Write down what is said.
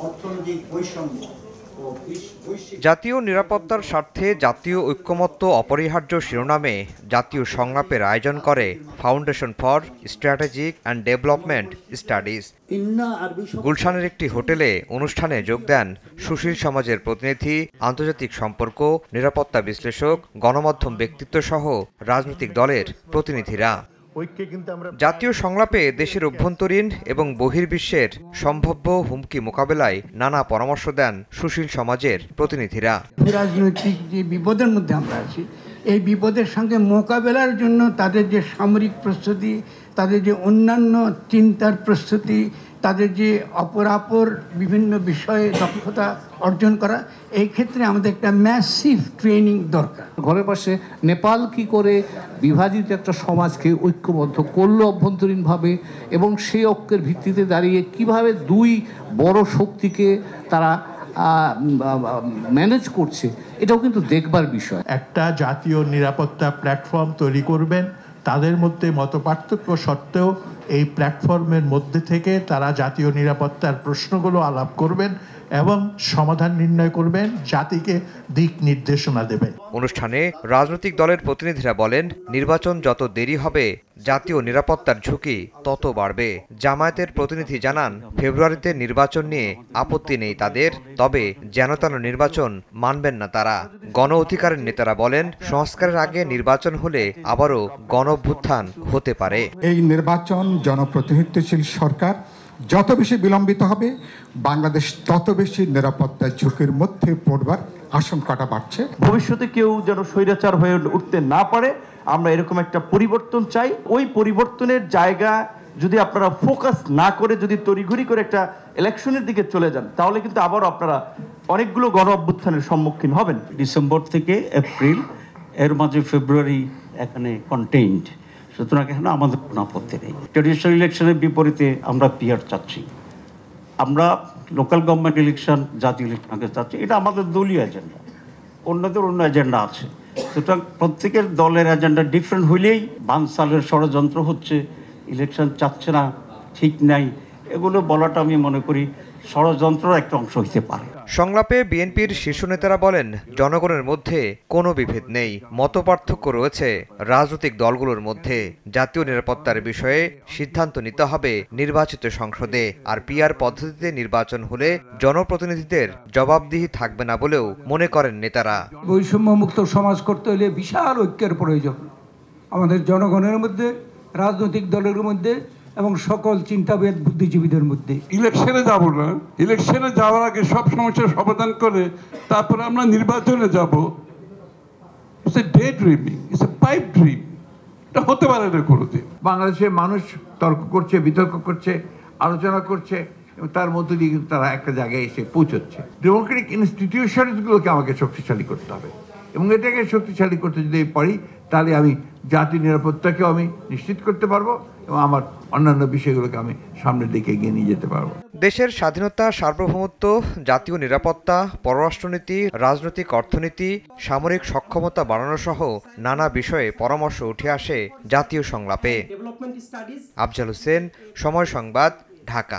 অর্থনৈতিক বৈষম্য। জাতীয় নিরাপত্তার স্বার্থে জাতীয় ঐক্যমত্য অপরিহার্য শিরোনামে জাতীয় সংলাপের আয়োজন করে foundation for strategic and development studies. গুলশানের একটি হোটেলে অনুষ্ঠানে যোগ দেন সুশীল সমাজের প্রতিনিধি, আন্তর্জাতিক সম্পর্ক, নিরাপত্তা বিশ্লেষক, গণমাধ্যম ব্যক্তিত্ব সহ রাজনৈতিক দলের প্রতিনিধিরা। জাতীয় সংলাপে দেশের অভ্যন্তরীণ এবং বহির্বিশ্বের সম্ভাব্য হুমকি মোকাবেলায় নানা পরামর্শ দেন সুশীল সমাজের প্রতিনিধিরা। রাজনৈতিক যে বিপদের মধ্যে আমরা আছি, এই বিপদের সঙ্গে মোকাবেলার জন্য তাদের যে সামরিক প্রস্তুতি, তাদের যে অন্যান্য চিন্তার প্রস্তুতি, তাদের যে অপরাপর বিভিন্ন বিষয়ে দক্ষতা অর্জন করা, এই ক্ষেত্রে আমাদের একটা ম্যাসিভ ট্রেনিং দরকার। ঘরের পাশে নেপাল কি করে বিভাজিত একটা সমাজকে ঐক্যবদ্ধ করলো অভ্যন্তরীণভাবে, এবং সেই ঐক্যের ভিত্তিতে দাঁড়িয়ে কিভাবে দুই বড় শক্তিকে তারা ম্যানেজ করছে, এটাও কিন্তু দেখবার বিষয়। একটা জাতীয় নিরাপত্তা প্ল্যাটফর্ম তৈরি করবেন, তাদের মধ্যে মতপার্থক্য সত্ত্বেও এই প্ল্যাটফর্মের মধ্যে থেকে তারা জাতীয় নিরাপত্তার প্রশ্নগুলো আলাপ করবেন এবং সমাধান নির্ণয় করবেন, জাতিকে দিক নির্দেশনা দেবেন। অনুষ্ঠানে রাজনৈতিক দলের প্রতিনিধিরা বলেন, নির্বাচন যত দেরি হবে জাতীয় নিরাপত্তার ঝুঁকি তত বাড়বে। জামায়াতের প্রতিনিধি জানান, ফেব্রুয়ারিতে নির্বাচন নিয়ে আপত্তি নেই তাদের, তবে যেনতেন নির্বাচন মানবেন না তারা। গণ অধিকারের নেতারা বলেন, সংস্কারের আগে নির্বাচন হলে আবারও গণঅভ্যুত্থান হতে পারে। এই নির্বাচন জনপ্রতিনিধিত্বশীল সরকার যত বেশি বিলম্বিত হবে, বাংলাদেশ তত বেশি নিরাপত্তার ঝুঁকির মধ্যে পড়বার আশঙ্কাটা বাড়ছে। ভবিষ্যতে কেউ যেন স্বৈরাচার হয়ে উঠতে না পারে, আমরা এরকম একটা পরিবর্তন চাই। ওই পরিবর্তনের জায়গা যদি আপনারা ফোকাস না করে যদি তড়িঘড়ি করে একটা ইলেকশনের দিকে চলে যান, তাহলে কিন্তু আবারও আপনারা অনেকগুলো গণ অভ্যুত্থানের সম্মুখীন হবেন। ডিসেম্বর থেকে এপ্রিল, এর মাঝে ফেব্রুয়ারি এখানে কন্টেইনড, সুতরাং এখানে আমাদের কোনো আপত্তি নেই। ট্রেডিশনাল ইলেকশনের বিপরীতে আমরা পিআর চাচ্ছি, আমরা লোকাল গভর্নমেন্ট ইলেকশন, জাতীয় ইলেকশনকে চাচ্ছি। এটা আমাদের দলীয় এজেন্ডা, অন্যদের অন্য এজেন্ডা আছে। সুতরাং প্রত্যেকের দলের এজেন্ডা ডিফারেন্ট হইলেই বানসালের ষড়যন্ত্র হচ্ছে, ইলেকশন চাচ্ছে না, ঠিক নাই, এগুলো বলাটা আমি মনে করি ষড়যন্ত্রের একটা অংশ হইতে পারে। সংলাপে বিএনপির শীর্ষ নেতারা বলেন, জনগণের মধ্যে কোনো বিভেদ নেই, মতপার্থক্য রয়েছে রাজনৈতিক দলগুলোর মধ্যে। জাতীয় নিরাপত্তার বিষয়ে সিদ্ধান্ত নিতে হবে নির্বাচিত সংসদে, আর পিআর পদ্ধতিতে নির্বাচন হলে জনপ্রতিনিধিদের জবাবদিহি থাকবে না বলেও মনে করেন নেতারা। বৈষম্যমুক্ত সমাজ করতে হলে বিশাল ঐক্যের প্রয়োজন আমাদের জনগণের মধ্যে, রাজনৈতিক দলের মধ্যে এবং সকল চিন্তাবিদ বুদ্ধিজীবীদের মধ্যে। ইলেকশনে যাব না, ইলেকশনে যাওয়ার আগে সব সমস্যার সমাধান করে তারপরে আমরা নির্বাচনে যাব। It's a day dreaming, it's a pipe dream. এটা হতে পারে না কোনোদিন। বাংলাদেশের মানুষ তর্ক করছে, বিতর্ক করছে, আলোচনা করছে, এবং তার মধ্য দিয়ে কিন্তু তারা একটা জায়গায় এসে পৌঁছচ্ছে। ডেমোক্রেটিক ইনস্টিটিউশনসগুলোকে আমাকে শক্তিশালী করতে হবে, এবং এটাকে শক্তিশালী করতে যদি পারি, তাহলে আমি জাতীয় নিরাপত্তাকেও আমি নিশ্চিত করতে পারবো এবং আমার অন্যান্য বিষয়গুলোকে আমি সামনের দিকে এগিয়ে নিয়ে যেতে পারবো। দেশের স্বাধীনতা, সার্বভৌমত্ব, জাতীয় নিরাপত্তা, পররাষ্ট্রনীতি, রাজনৈতিক অর্থনীতি, সামরিক সক্ষমতা বাড়ানো সহ নানা বিষয়ে পরামর্শ উঠে আসে জাতীয় সংলাপে। আফজাল হোসেন, সময় সংবাদ, ঢাকা।